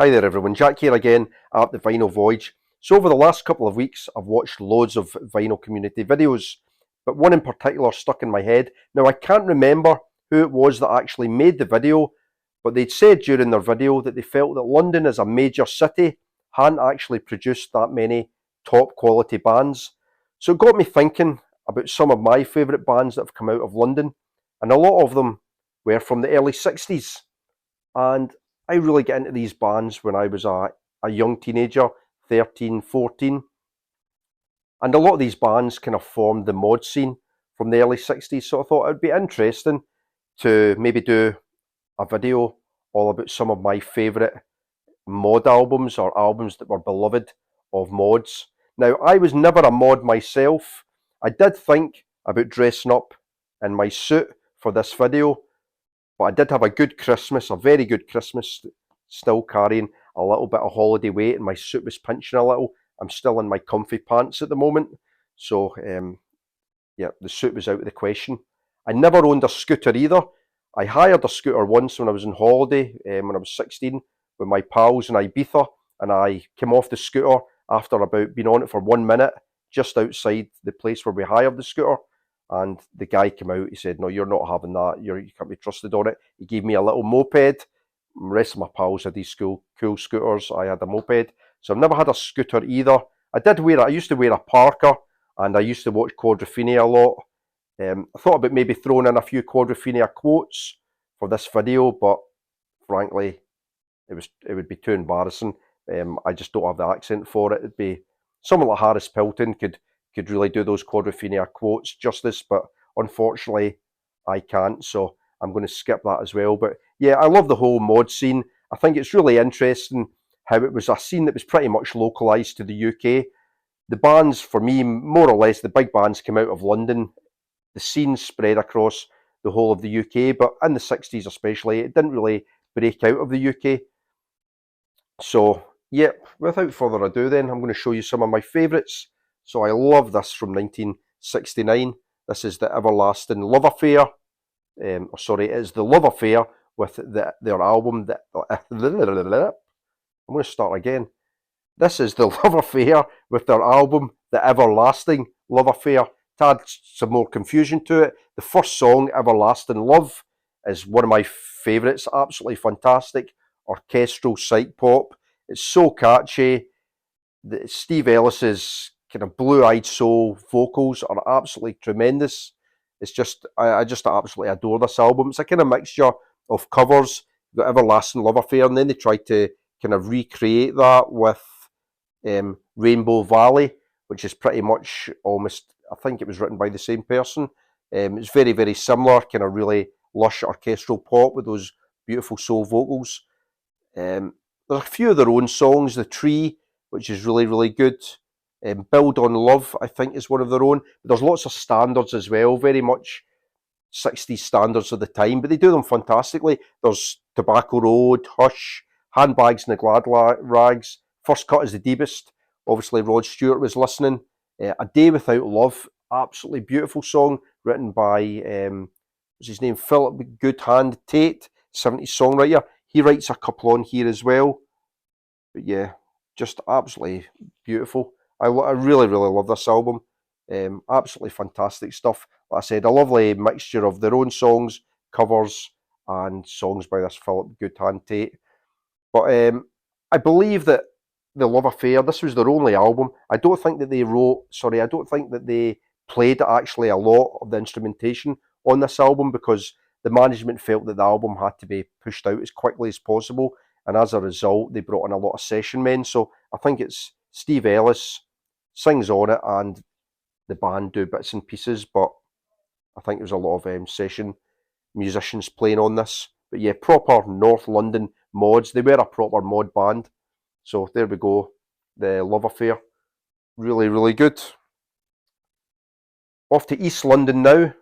Hi there everyone, Jack here again at the Vinyl Voyage. So over the last couple of weeks I've watched loads of vinyl community videos, but one in particular stuck in my head. Now I can't remember who it was that actually made the video, but they'd said during their video that they felt that London as a major city hadn't actually produced that many top quality bands. So it got me thinking about some of my favourite bands that have come out of London, and a lot of them were from the early 60s. And I really got into these bands when I was a young teenager, 13, 14. And a lot of these bands kind of formed the mod scene from the early 60s. So I thought it would be interesting to maybe do a video all about some of my favourite mod albums or albums that were beloved of mods. Now, I was never a mod myself. I did think about dressing up in my suit for this video, but I did have a good Christmas, a very good Christmas, still carrying a little bit of holiday weight, and my suit was pinching a little. I'm still in my comfy pants at the moment. So, yeah, the suit was out of the question. I never owned a scooter either. I hired a scooter once when I was on holiday, when I was 16, with my pals in Ibiza, and I came off the scooter after about being on it for 1 minute, just outside the place where we hired the scooter. And the guy came out, he said, "No, you're not having that. You can't be trusted on it." He gave me a little moped. The rest of my pals had these cool scooters. I had a moped. So I've never had a scooter either. I used to wear a parka, and I used to watch Quadrophenia a lot. I thought about maybe throwing in a few Quadrophenia quotes for this video, but frankly, it would be too embarrassing. I just don't have the accent for it. It'd be someone like Harris Pilton could really do those Quadrophenia quotes justice, but unfortunately I can't, so I'm going to skip that as well. But yeah, I love the whole mod scene. I think it's really interesting how it was a scene that was pretty much localised to the UK. The bands, for me, more or less, the big bands came out of London. The scene spread across the whole of the UK, but in the 60s especially, it didn't really break out of the UK. So, yep, without further ado then, I'm going to show you some of my favourites. So I love this from 1969. This is the Everlasting Love Affair. It is the Love Affair with their album. I'm going to start again. This is the Love Affair with their album, The Everlasting Love Affair. To add some more confusion to it, the first song, Everlasting Love, is one of my favourites. Absolutely fantastic orchestral psych pop. It's so catchy. Steve Ellis's kind of blue-eyed soul vocals are absolutely tremendous. It's just, I just absolutely adore this album. It's a kind of mixture of covers, the Everlasting Love Affair, and then they tried to kind of recreate that with Rainbow Valley, which is pretty much almost, I think it was written by the same person. It's very, very similar, kind of really lush orchestral pop with those beautiful soul vocals. There's a few of their own songs. The Tree, which is really, really good. Build on Love, I think, is one of their own. But there's lots of standards as well, very much 60s standards of the time, but they do them fantastically. There's Tobacco Road, Hush, Handbags and the Glad Rags, First Cut is the deepest. Obviously, Rod Stewart was listening. A Day Without Love, absolutely beautiful song written by, what's his name? Philip Goodhand Tate, 70s songwriter. He writes a couple on here as well. But yeah, just absolutely beautiful. I really, really love this album. Absolutely fantastic stuff. Like I said, a lovely mixture of their own songs, covers, and songs by this Philip Goodhand Tate. But I believe that The Love Affair, this was their only album. I don't think that they played actually a lot of the instrumentation on this album because the management felt that the album had to be pushed out as quickly as possible. And as a result, they brought in a lot of session men. So I think it's Steve Ellis sings on it and the band do bits and pieces. But I think there's a lot of session musicians playing on this. But yeah, proper North London mods. They were a proper mod band. So there we go. The Love Affair. Really, really good. Off to East London now.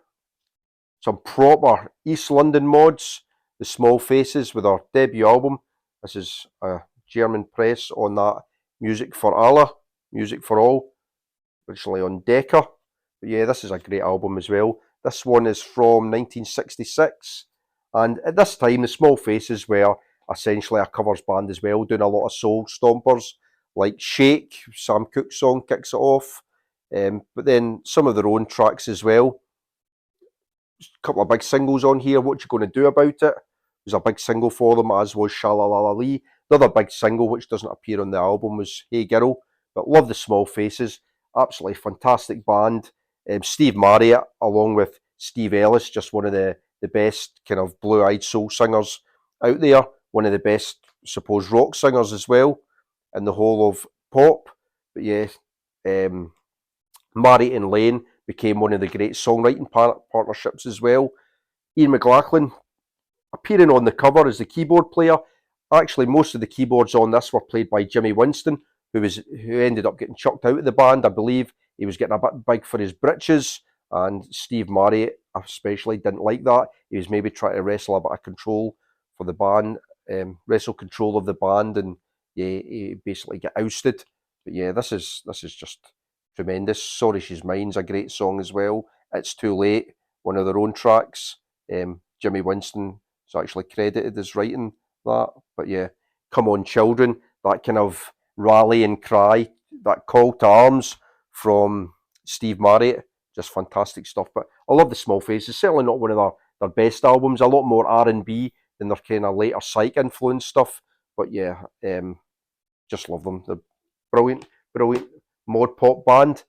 Some proper East London mods. The Small Faces with our debut album. This is a German press on that Music for Allah, Music for All, originally on Decca. But yeah, this is a great album as well. This one is from 1966. And at this time, the Small Faces were essentially a covers band as well, doing a lot of soul stompers like Shake, Sam Cooke's song, kicks it off. But then some of their own tracks as well. A couple of big singles on here. What you going to do about it? Was a big single for them, as was Shalala Lee. The other big single, which doesn't appear on the album, was Hey Girl. But love the Small Faces. Absolutely fantastic band. Steve Marriott, along with Steve Ellis, just one of the best kind of blue-eyed soul singers out there. One of the best, I suppose, rock singers as well in the whole of pop. But yeah, Marriott and Lane became one of the great songwriting partnerships as well. Ian McLaughlin appearing on the cover as the keyboard player. Actually, most of the keyboards on this were played by Jimmy Winston, who ended up getting chucked out of the band. I believe he was getting a bit big for his britches, and Steve Marriott especially didn't like that. He was maybe trying to wrestle a bit of control for the band, wrestle control of the band, and yeah, he basically got ousted. But yeah, this is just tremendous. Sorry She's Mine's a great song as well. It's Too Late, one of their own tracks. Jimmy Winston is actually credited as writing that. But yeah, Come On Children, that kind of rally and cry, that call to arms from Steve Marriott, just fantastic stuff. But I love the Small Faces. Certainly not one of their best albums. A lot more R&B than their kind of later psych influence stuff. But yeah, just love them. They're brilliant, brilliant mod pop band.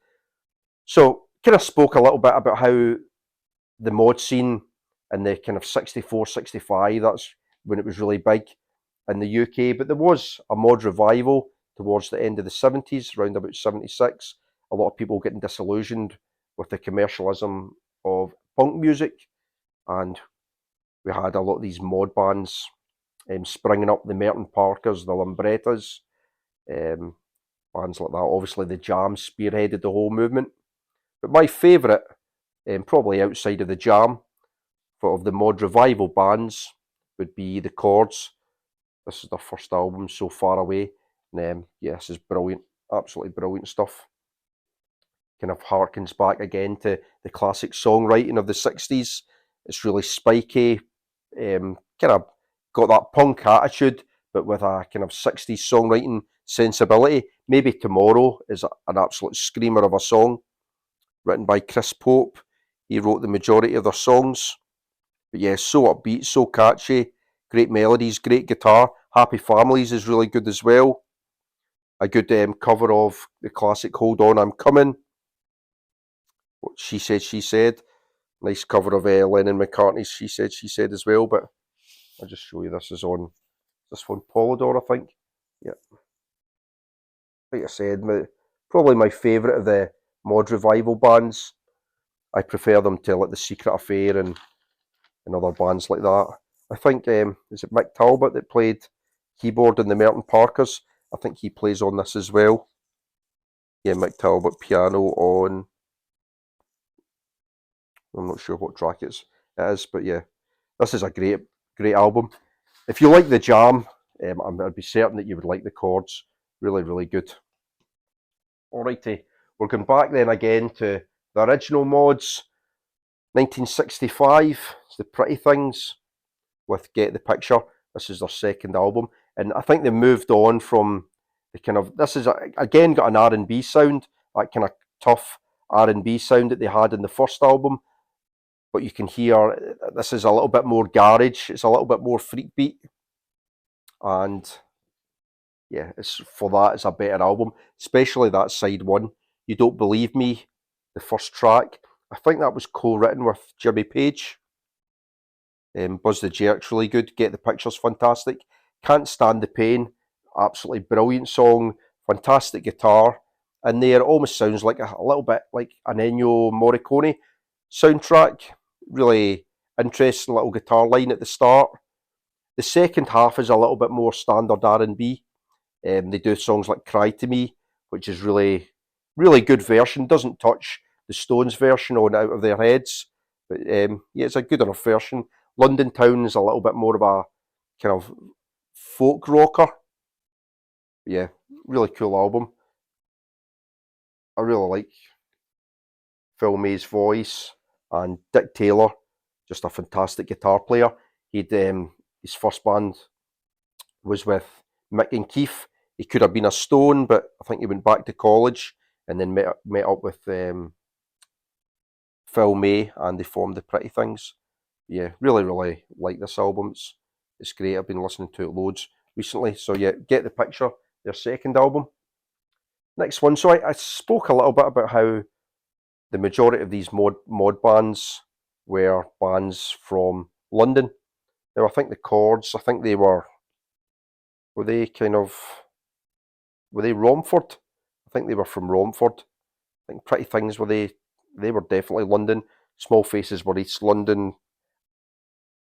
So kind of spoke a little bit about how the mod scene in the kind of 64, 65, that's when it was really big in the UK. But there was a mod revival towards the end of the 70s, around about 76. A lot of people getting disillusioned with the commercialism of punk music. And we had a lot of these mod bands springing up, the Merton Parkers, the Lambrettas, bands like that. Obviously, the Jam spearheaded the whole movement. But my favourite, probably outside of the Jam, of the mod revival bands, would be the Chords. This is their first album, So Far Away. And yeah, this is brilliant, absolutely brilliant stuff. Kind of harkens back again to the classic songwriting of the 60s. It's really spiky, kind of got that punk attitude, but with a kind of 60s songwriting sensibility. Maybe Tomorrow is an absolute screamer of a song, written by Chris Pope. He wrote the majority of their songs. But yeah, so upbeat, so catchy, great melodies, great guitar. Happy Families is really good as well. A good cover of the classic Hold On, I'm Coming. What She Said, She Said. Nice cover of Lennon McCartney's She Said, She Said as well. But I'll just show you, this is on this one, Polydor, I think. Yeah. Like I said, probably my favourite of the mod revival bands. I prefer them to like the Secret Affair and other bands like that. I think, is it Mick Talbot that played keyboard in the Merton Parkers? I think he plays on this as well. Yeah, Mick Talbot, piano on, I'm not sure what track it is, but yeah, this is a great album. If you like the Jam, I'd be certain that you would like the Chords. Really, really good. Alrighty, we're going back then again to the original mods. 1965, it's the Pretty Things with Get the Picture. This is their second album, and I think they moved on from the kind of, this is again got an R&B sound, that kind of tough R&B sound that they had in the first album, but you can hear this is a little bit more garage, it's a little bit more freak beat, and yeah, it's a better album, especially that side one, You Don't Believe Me, the first track. I think that was co-written with Jimmy Page. Buzz the Jerk's really good. Get the Picture's fantastic. Can't Stand the Pain, absolutely brilliant song. Fantastic guitar in there. It almost sounds like a little bit like an Ennio Morricone soundtrack. Really interesting little guitar line at the start. The second half is a little bit more standard R&B. They do songs like Cry to Me, which is really, really good version. Doesn't touch the Stones version on Out of Their Heads. But yeah, it's a good enough version. London Town is a little bit more of a kind of folk rocker. Yeah, really cool album. I really like Phil May's voice, and Dick Taylor, just a fantastic guitar player. He'd his first band was with Mick and Keith. He could have been a Stone, but I think he went back to college and then met up with Phil May, and they formed the Pretty Things. Yeah, really, really like this album. It's great. I've been listening to it loads recently. So yeah, get the picture. Their second album. Next one. So I spoke a little bit about how the majority of these mod bands were bands from London. Now I think the Chords, I think they were they kind of were they Romford? I think they were from Romford. I think Pretty Things they were definitely London. Small Faces were East London.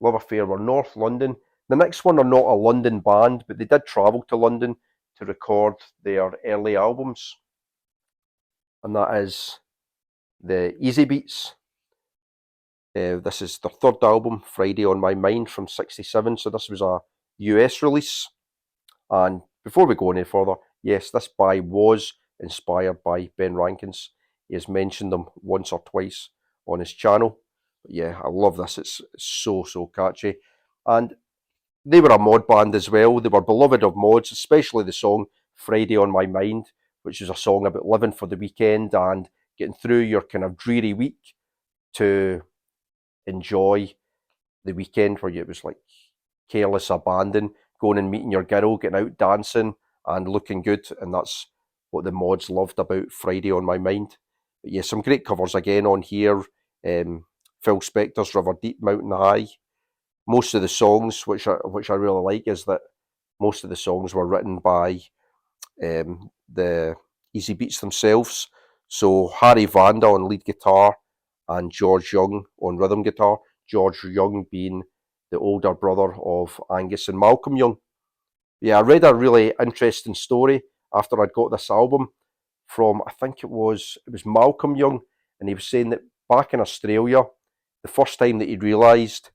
Love Affair were North London. The next one are not a London band, but they did travel to London to record their early albums, and that is the Easybeats. This is their third album, Friday on My Mind from '67. So this was a US release. And before we go any further, yes, this was inspired by Ben Rankins. He has mentioned them once or twice on his channel. But yeah, I love this. It's so, so catchy. And they were a mod band as well. They were beloved of mods, especially the song Friday on My Mind, which is a song about living for the weekend and getting through your kind of dreary week to enjoy the weekend, where it was like careless abandon, going and meeting your girl, getting out dancing and looking good. And that's what the mods loved about Friday on My Mind. But yeah, some great covers again on here. Phil Spector's River Deep, Mountain High. Most of the songs, which I really like, is that most of the songs were written by the Easybeats themselves. So Harry Vanda on lead guitar and George Young on rhythm guitar. George Young being the older brother of Angus and Malcolm Young. Yeah, I read a really interesting story after I'd got this album from, I think it was Malcolm Young, and he was saying that back in Australia, the first time that he realised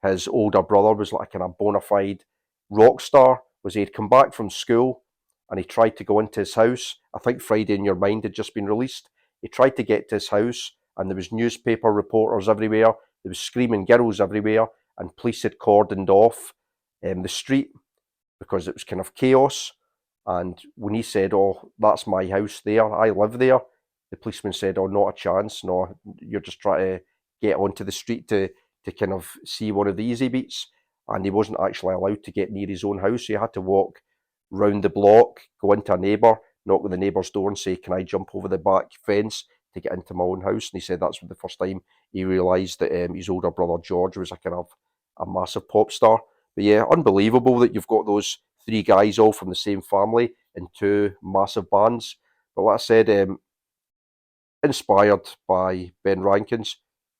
his older brother was like a kind of bona fide rock star was he'd come back from school and he tried to go into his house. I think Friday in Your Mind had just been released. He tried to get to his house and there was newspaper reporters everywhere. There was screaming girls everywhere, and police had cordoned off the street because it was kind of chaos. And when he said, "Oh, that's my house there, I live there," the policeman said, "Oh, not a chance. No, you're just trying to get onto the street to kind of see one of the Easybeats." And he wasn't actually allowed to get near his own house. He had to walk round the block, go into a neighbour, knock on the neighbour's door and say, "Can I jump over the back fence to get into my own house?" And he said that's the first time he realised that his older brother George was a kind of a massive pop star. But yeah, unbelievable that you've got those three guys all from the same family in two massive bands. But like I said, inspired by Ben Rankins,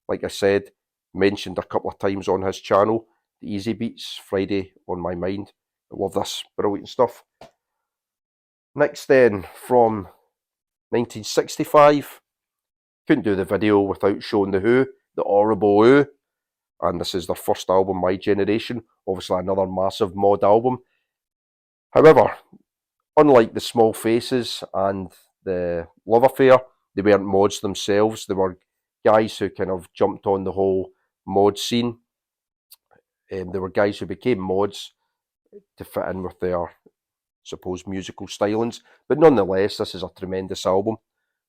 like I said, mentioned a couple of times on his channel, the Easybeats, Friday on My Mind. I love this, brilliant stuff. Next then, from 1965, couldn't do the video without showing the Who, the Horrible Who, and this is their first album, My Generation, obviously another massive mod album. However, unlike the Small Faces and the Love Affair, they weren't mods themselves. They were guys who kind of jumped on the whole mod scene. They were guys who became mods to fit in with their supposed musical stylings. But nonetheless, this is a tremendous album.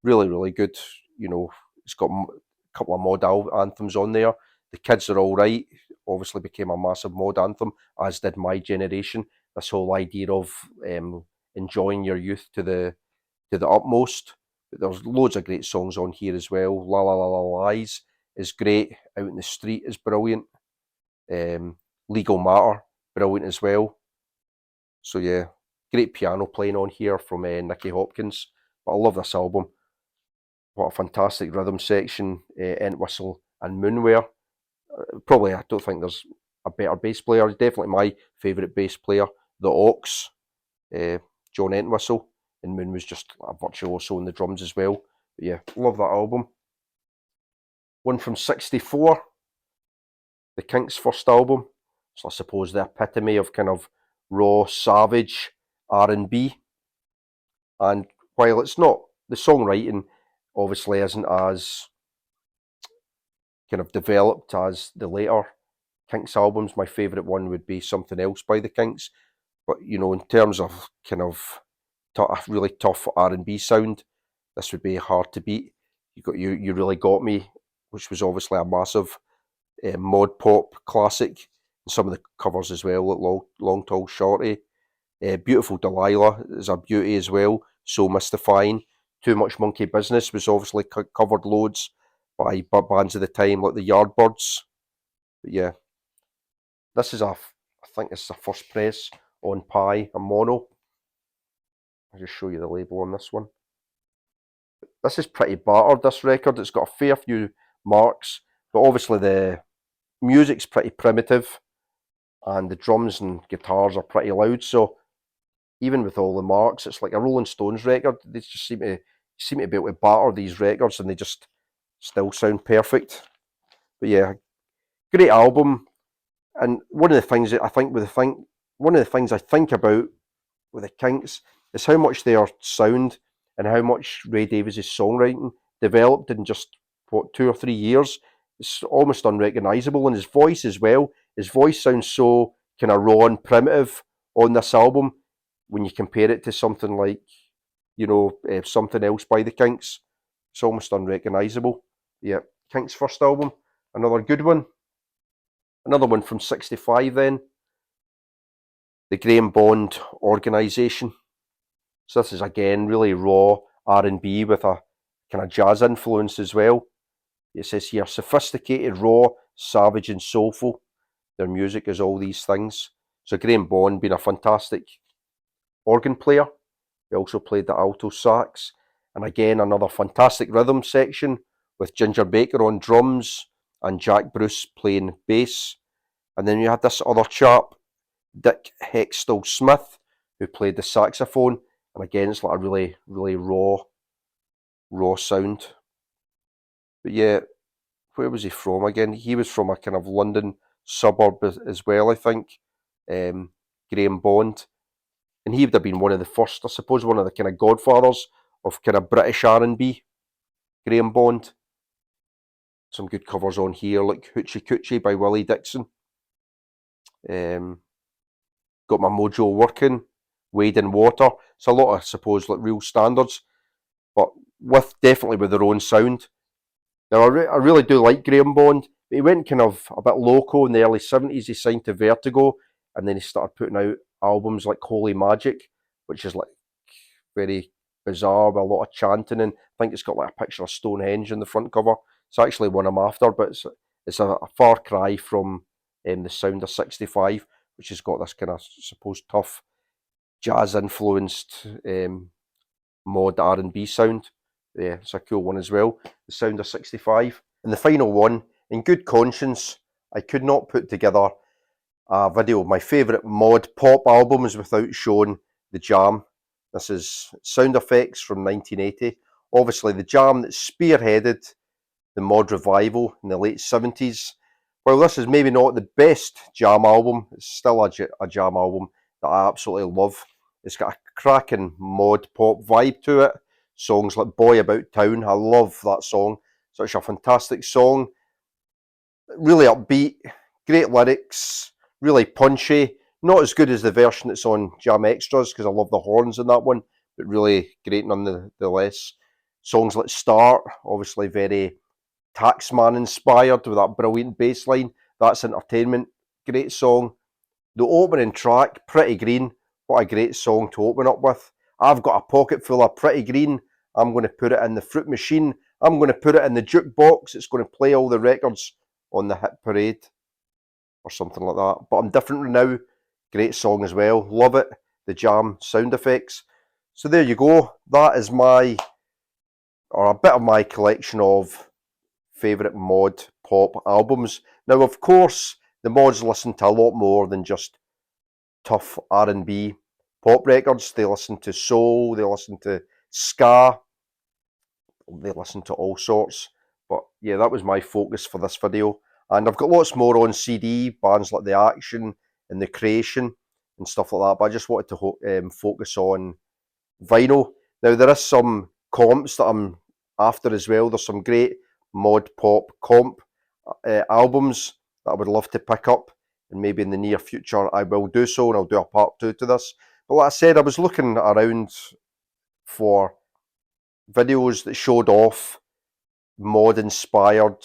Really, really good. You know, it's got a couple of mod anthems on there. The Kids Are All Right obviously became a massive mod anthem, as did My Generation. This whole idea of enjoying your youth to the utmost. But there's loads of great songs on here as well. La La La La Lies is great. Out in the Street is brilliant. Legal Matter, brilliant as well. So yeah, great piano playing on here from Nicky Hopkins. But I love this album. What a fantastic rhythm section. Entwistle and Moonwear. Probably, I don't think there's a better bass player. Definitely my favourite bass player. The Ox, John Entwistle. And Moon was just a virtuoso on the drums as well. But yeah, love that album. One from '64, the Kinks' first album. So I suppose the epitome of kind of raw, savage R&B. And while it's not, the songwriting obviously isn't as kind of developed as the later Kinks albums. My favourite one would be Something Else by the Kinks. But you know, in terms of kind of a really tough R&B sound, this would be hard to beat. You really got me, which was obviously a massive mod pop classic. And some of the covers as well, like Long Tall Shorty. Beautiful Delilah is a beauty as well, so mystifying. Too Much Monkey Business was obviously covered loads by bands of the time, like the Yardbirds. But yeah, this is I think this is a first press on Pi, a mono. I'll just show you the label on this one. This is pretty battered, this record. It's got a fair few marks, but obviously the music's pretty primitive and the drums and guitars are pretty loud, so even with all the marks, it's like a Rolling Stones record. They just seem to be able to batter these records and they just still sound perfect. But yeah, great album. And one of the things that I think one of the things I think about with the Kinks is how much their sound and how much Ray Davies' songwriting developed in just 2 or 3 years. It's almost unrecognisable, and his voice as well. His voice sounds so kind of raw and primitive on this album when you compare it to something like, you know, something else by the Kinks. It's almost unrecognisable. Yeah, Kinks' first album, another good one. Another one from '65 then, the Graham Bond Organisation. So this is again really raw R&B with a kind of jazz influence as well. It says here, sophisticated, raw, savage and soulful. Their music is all these things. So Graham Bond being a fantastic organ player. He also played the alto sax. And again, another fantastic rhythm section with Ginger Baker on drums and Jack Bruce playing bass. And then you had this other chap, Dick Hextall Smith, who played the saxophone. And again, it's like a really, really raw sound. But yeah, where was he from again? He was from a kind of London suburb as well, I think. Graham Bond. And he would have been one of the first, I suppose, one of the kind of godfathers of kind of British R&B, Graham Bond. Some good covers on here, like Hoochie Coochie by Willie Dixon. Got My Mojo Working, Wade in Water. It's a lot of, I suppose, like real standards, but definitely with their own sound. Now, I really do like Graham Bond, but he went kind of a bit loco in the early 70s. He signed to Vertigo, and then he started putting out albums like Holy Magic, which is like very bizarre with a lot of chanting, and I think it's got like a picture of Stonehenge on the front cover. It's actually one I'm after, but it's a far cry from the sound of '65, which has got this kind of, I suppose, tough jazz influenced mod R&B sound. Yeah, it's a cool one as well. The sound of '65. And the final one, in good conscience, I could not put together a video of my favourite mod pop albums without showing The Jam. This is Sound Effects from 1980. Obviously, The Jam that spearheaded the mod revival in the late 70s. While this is maybe not the best Jam album, it's still a Jam album that I absolutely love. It's got a cracking mod pop vibe to it. Songs like Boy About Town, I love that song. Such a fantastic song. Really upbeat, great lyrics, really punchy. Not as good as the version that's on Jam Extras, because I love the horns in that one, but really great nonetheless. Songs like Start, obviously very Taxman inspired with that brilliant bass line. That's Entertainment, great song. The opening track, Pretty Green, what a great song to open up with. I've got a pocket full of Pretty Green. I'm going to put it in the fruit machine. I'm going to put it in the jukebox. It's going to play all the records on the hit parade or something like that. But I'm Different Now, great song as well. Love it. The Jam sound effects. So there you go. That is a bit of my collection of favourite mod pop albums. Now, of course, the mods listen to a lot more than just tough R&B pop records. They listen to soul, they listen to ska, they listen to all sorts. But yeah, that was my focus for this video. And I've got lots more on CD, bands like The Action and The Creation and stuff like that. But I just wanted to focus on vinyl. Now, there is some comps that I'm after as well. There's some great mod pop comp albums that I would love to pick up. and maybe in the near future I will do so, and I'll do a part 2 to this. But like I said, I was looking around for videos that showed off mod inspired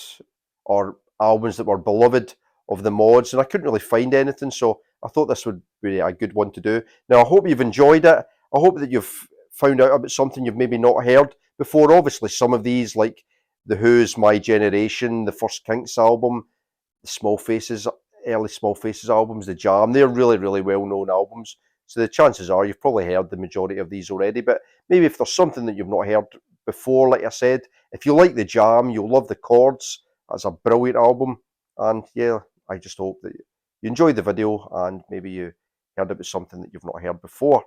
or albums that were beloved of the mods, and I couldn't really find anything, so I thought this would be a good one to do. Now, I hope you've enjoyed it. I hope that you've found out about something you've maybe not heard before. Obviously, some of these, like The Who's My Generation, the first Kinks album, the Small Faces, early Small Faces albums, The Jam, they're really, really well-known albums. So the chances are you've probably heard the majority of these already, but maybe if there's something that you've not heard before, like I said, if you like The Jam, you'll love the Chords. That's a brilliant album. And yeah, I just hope that you enjoyed the video and maybe you heard about something that you've not heard before.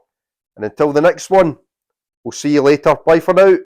And until the next one, we'll see you later. Bye for now.